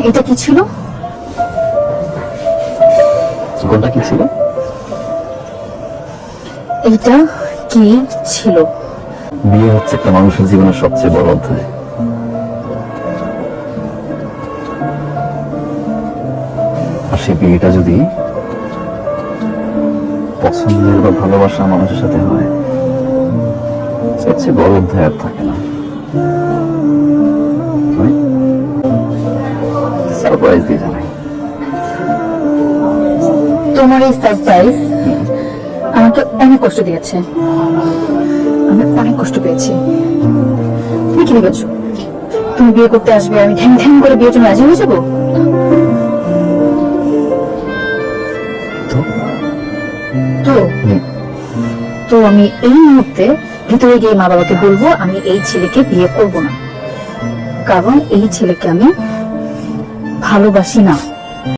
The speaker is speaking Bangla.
এটা কি ছিল? জীবনটা কি ছিল? এটা কি ছিল? বিয়ে হচ্ছে একটা মানুষের জীবনের সবচেয়ে বড় অধ্যায়। আর সেই বিয়েটা যদি পছন্দের বা ভালোবাসার মানুষের সাথে হয়, সবচেয়ে বড় অধ্যায় আর থাকে না। সারপ্রাইজ দিয়ে জানাই, তোমার এই সারপ্রাইজ আমাকে অনেক কষ্ট দিয়েছে। আমি অনেক কষ্ট পেয়েছি। তুমি কি ভেবেছো তুমি বিয়ে করতে আসবে, আমি ধ্যান ধ্যান করে বিয়ের জন্য রাজি হয়ে যাবো? তো তো তো আমি এই মুহূর্তে ভিতরে গিয়ে মা বাবাকে বলবো আমি এই ছেলেকে বিয়ে করব না, কারণ এই ছেলেকে আমি ভালোবাসি না।